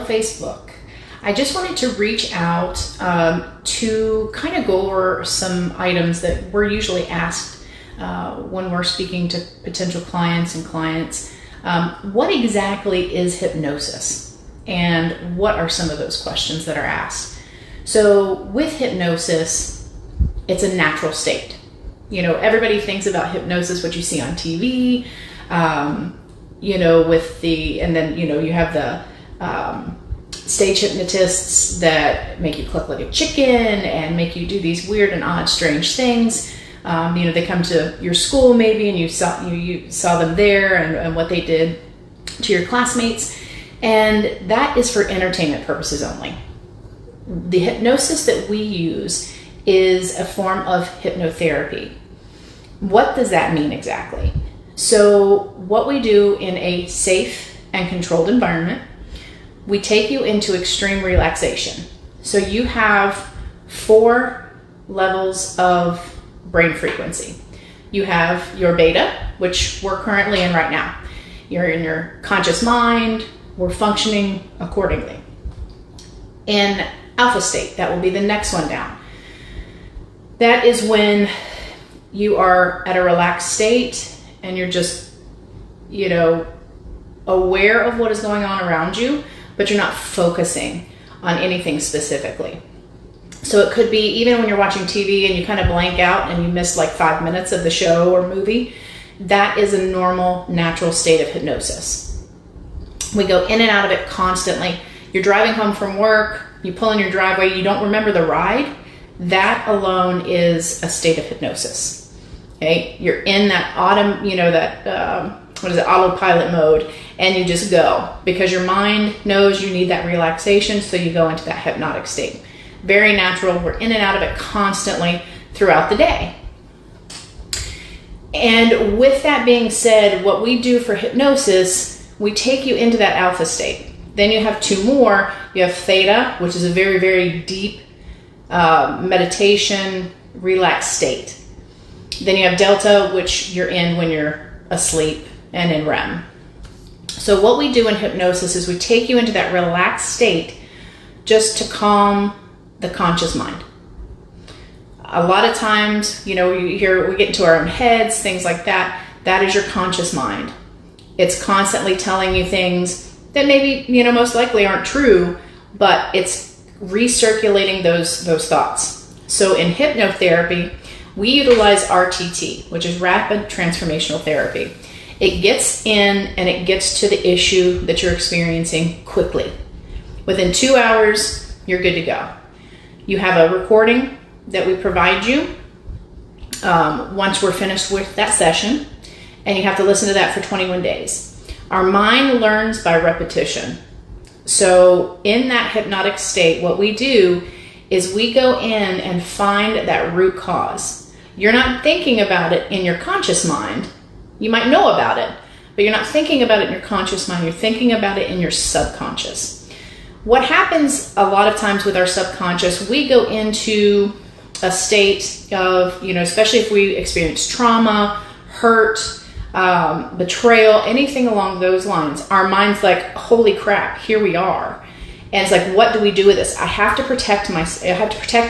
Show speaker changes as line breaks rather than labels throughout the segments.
Facebook. I just wanted to reach out to kind of go over some items that we're usually asked when we're speaking to potential clients and clients. What exactly is hypnosis? And what are some of those questions that are asked? So with hypnosis, it's a natural state. You know, everybody thinks about hypnosis, what you see on TV, you know, and then, you know, you have the stage hypnotists that make you cluck like a chicken and make you do these weird and odd, strange things. You know, they come to your school maybe, and you saw them there and what they did to your classmates. And that is for entertainment purposes only. The hypnosis that we use is a form of hypnotherapy. What does that mean exactly? So what we do in a safe and controlled environment, we take you into extreme relaxation. So you have 4 levels of brain frequency. You have your beta, which we're currently in right now. You're in your conscious mind. We're functioning accordingly. In alpha state, that will be the next one down. That is when you are at a relaxed state and you're just, you know, aware of what is going on around you, but you're not focusing on anything specifically. So it could be even when you're watching TV and you kind of blank out and you miss like 5 minutes of the show or movie, that is a normal, natural state of hypnosis. We go in and out of it constantly. You're driving home from work, you pull in your driveway, you don't remember the ride. That alone is a state of hypnosis. Okay, you're in that autopilot mode, and you just go because your mind knows you need that relaxation, so you go into that hypnotic state. Very natural. We're in and out of it constantly throughout the day. And with that being said, what we do for hypnosis, we take you into that alpha state. Then you have 2 more. You have theta, which is a very, very deep meditation, relaxed state. Then you have delta, which you're in when you're asleep and in REM. So what we do in hypnosis is we take you into that relaxed state just to calm the conscious mind. A lot of times, you know, we get into our own heads, things like that. That is your conscious mind. It's constantly telling you things that maybe, you know, most likely aren't true, but it's recirculating those thoughts. So in hypnotherapy, we utilize RTT, which is Rapid Transformational Therapy. It gets in and it gets to the issue that you're experiencing quickly. Within 2 hours, you're good to go. You have a recording that we provide you once we're finished with that session, and you have to listen to that for 21 days. Our mind learns by repetition. So in that hypnotic state, what we do is we go in and find that root cause. You're not thinking about it in your conscious mind. You might know about it, but you're not thinking about it in your conscious mind. You're thinking about it in your subconscious. What happens a lot of times with our subconscious, we go into a state of, you know, especially if we experience trauma, hurt, betrayal, anything along those lines, our mind's like, holy crap, here we are. And it's like, what do we do with this? I have to protect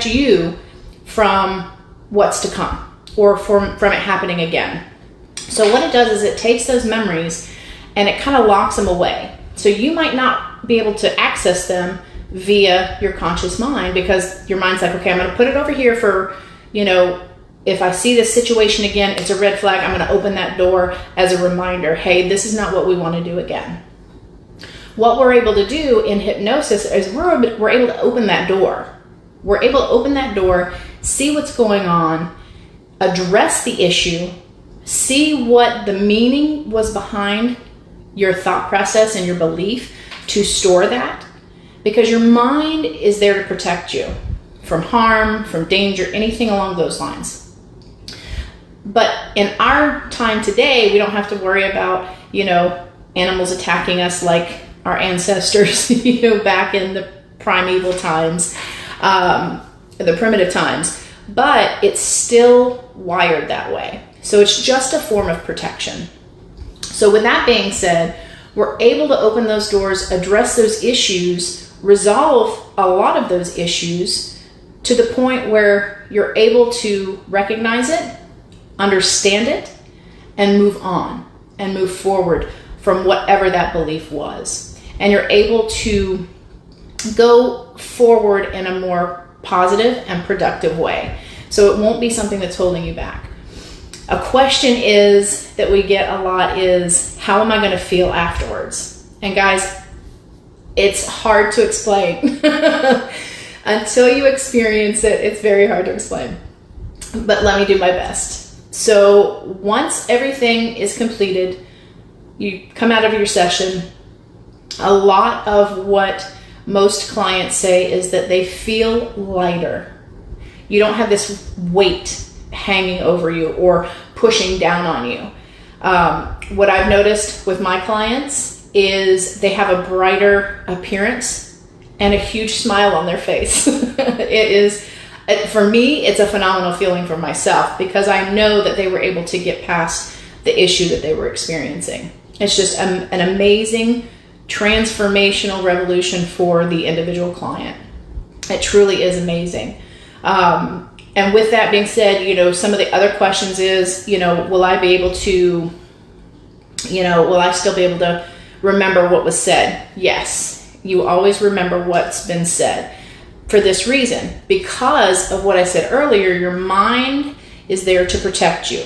you from what's to come, or from it happening again. So what it does is it takes those memories and it kind of locks them away. So you might not be able to access them via your conscious mind, because your mind's like, okay, I'm going to put it over here for, you know, if I see this situation again, it's a red flag. I'm going to open that door as a reminder. Hey, this is not what we want to do again. What we're able to do in hypnosis is we're able to open that door. We're able to open that door, see what's going on, address the issue, see what the meaning was behind your thought process and your belief to store that, because your mind is there to protect you from harm, from danger, anything along those lines. But in our time today, we don't have to worry about, you know, animals attacking us like our ancestors, you know, back in the primeval times, the primitive times, but it's still wired that way. So it's just a form of protection. So with that being said, we're able to open those doors, address those issues, resolve a lot of those issues to the point where you're able to recognize it, understand it, and move on and move forward from whatever that belief was. And you're able to go forward in a more positive and productive way. So it won't be something that's holding you back. A question is that we get a lot is, how am I going to feel afterwards? And guys, it's hard to explain. Until you experience it, it's very hard to explain. But let me do my best. So once everything is completed, you come out of your session, a lot of what most clients say is that they feel lighter. You don't have this weight hanging over you or pushing down on you. What I've noticed with my clients is they have a brighter appearance and a huge smile on their face. For me, it's a phenomenal feeling for myself because I know that they were able to get past the issue that they were experiencing. It's just an amazing transformational revolution for the individual client. It truly is amazing. And with that being said, some of the other questions is, will I be able to, will I still be able to remember what was said? Yes, you always remember what's been said. For this reason, because of what I said earlier, your mind is there to protect you.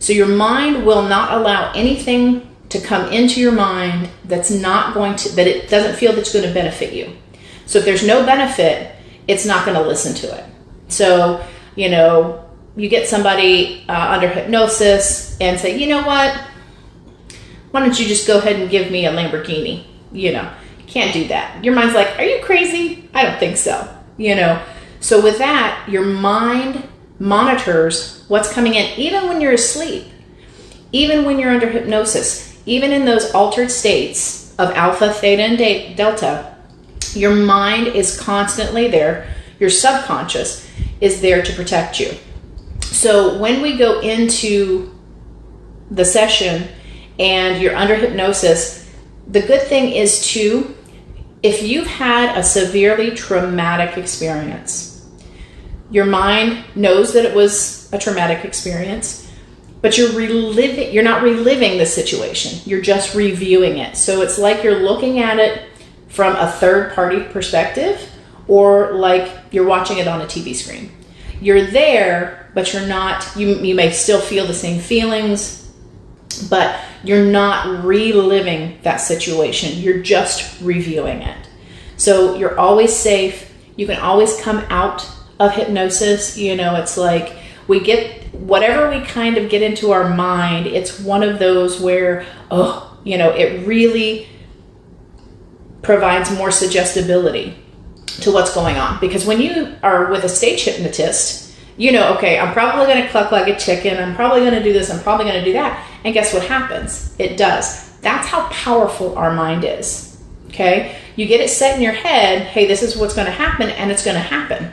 So your mind will not allow anything to come into your mind that it doesn't feel that's going to benefit you. So if there's no benefit, it's not going to listen to it. So, you get somebody under hypnosis and say, you know what? Why don't you just go ahead and give me a Lamborghini? You can't do that. Your mind's like, are you crazy? I don't think so. So with that, your mind monitors what's coming in, even when you're asleep, even when you're under hypnosis, even in those altered states of alpha, theta, and delta, your mind is constantly there. Your subconscious is there to protect you. So when we go into the session and you're under hypnosis, the good thing is too, if you've had a severely traumatic experience, your mind knows that it was a traumatic experience, but you're not reliving the situation. You're just reviewing it. So it's like you're looking at it from a third party perspective, or like you're watching it on a TV screen. You're there, but you're not, you may still feel the same feelings, but you're not reliving that situation. You're just reviewing it. So you're always safe. You can always come out of hypnosis. It's like we get whatever we kind of get into our mind. It's one of those where, it really provides more suggestibility to what's going on. Because when you are with a stage hypnotist, okay, I'm probably going to cluck like a chicken. I'm probably going to do this. I'm probably going to do that. And guess what happens? It does. That's how powerful our mind is. Okay. You get it set in your head. Hey, this is what's going to happen, and it's going to happen.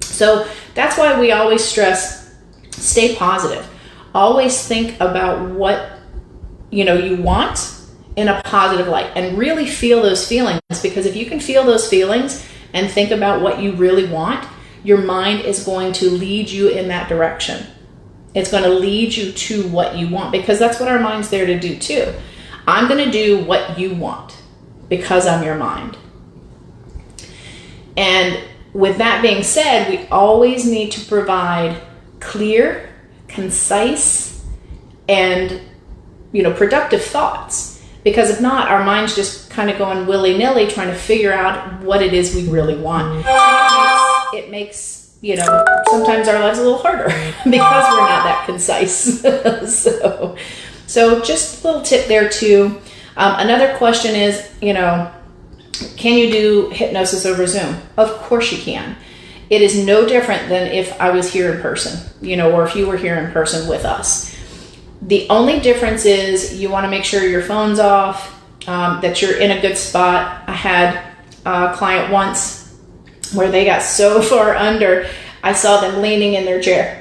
So that's why we always stress, stay positive. Always think about what, you want in a positive light, and really feel those feelings, because if you can feel those feelings and think about what you really want, your mind is going to lead you in that direction. It's going to lead you to what you want, because that's what our mind's there to do too. I'm going to do what you want because I'm your mind. And with that being said, we always need to provide clear, concise, and productive thoughts. Because if not, our mind's just kind of going willy-nilly trying to figure out what it is we really want. It makes sometimes our lives a little harder because we're not that concise. So just a little tip there too. Another question is, can you do hypnosis over Zoom? Of course you can. It is no different than if I was here in person, or if you were here in person with us. The only difference is you want to make sure your phone's off, that you're in a good spot. I had a client once where they got so far under, I saw them leaning in their chair.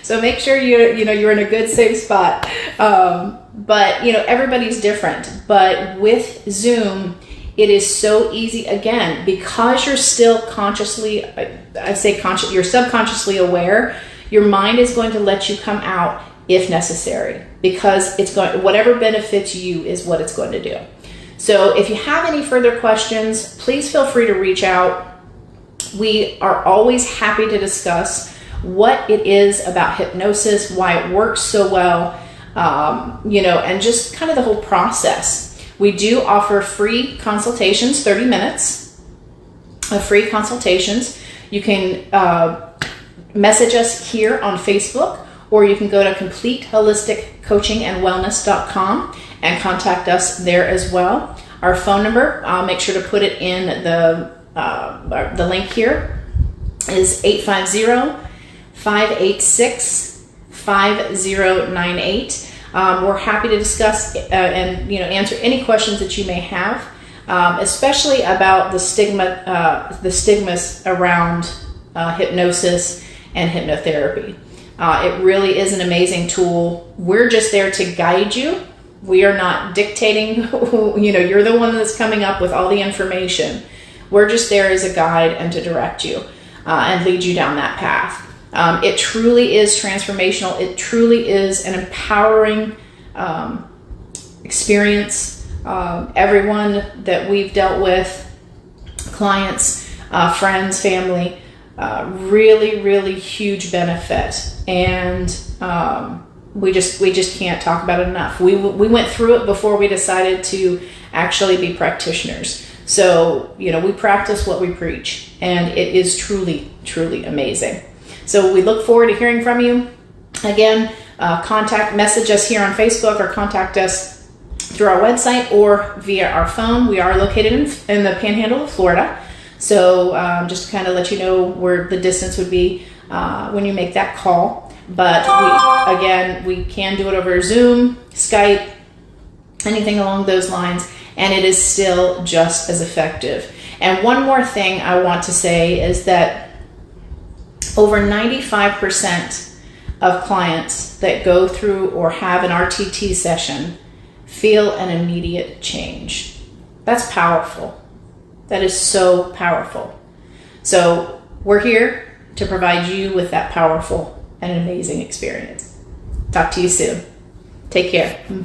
So make sure you're in a good, safe spot. But everybody's different. But with Zoom, it is so easy, again, because you're still you're subconsciously aware. Your mind is going to let you come out if necessary, because whatever benefits you is what it's going to do. So if you have any further questions, please feel free to reach out. We are always happy to discuss what it is about hypnosis, why it works so well, and just kind of the whole process. We do offer free consultations, 30 minutes of free consultations. You can message us here on Facebook, or you can go to CompleteHolisticCoachingAndWellness.com and contact us there as well. Our phone number, I'll make sure to put it in the link here, is 850-586-5098. We're happy to discuss and answer any questions that you may have, especially about the stigmas around hypnosis and hypnotherapy. It really is an amazing tool. We're just there to guide you. We are not dictating. You're the one that's coming up with all the information. We're just there as a guide and to direct you and lead you down that path. It truly is transformational. It truly is an empowering experience. Everyone that we've dealt with, clients, friends, family, really, really huge benefit. And we just can't talk about it enough. We went through it before we decided to actually be practitioners. So, we practice what we preach, and it is truly, truly amazing. So we look forward to hearing from you. Again, message us here on Facebook, or contact us through our website or via our phone. We are located in the Panhandle of Florida. So just to kind of let you know where the distance would be when you make that call. But we can do it over Zoom, Skype, anything along those lines, and it is still just as effective. And one more thing I want to say is that over 95% of clients that go through or have an RTT session feel an immediate change. That's powerful. That is so powerful. So we're here to provide you with that powerful and amazing experience. Talk to you soon. Take care. Bye.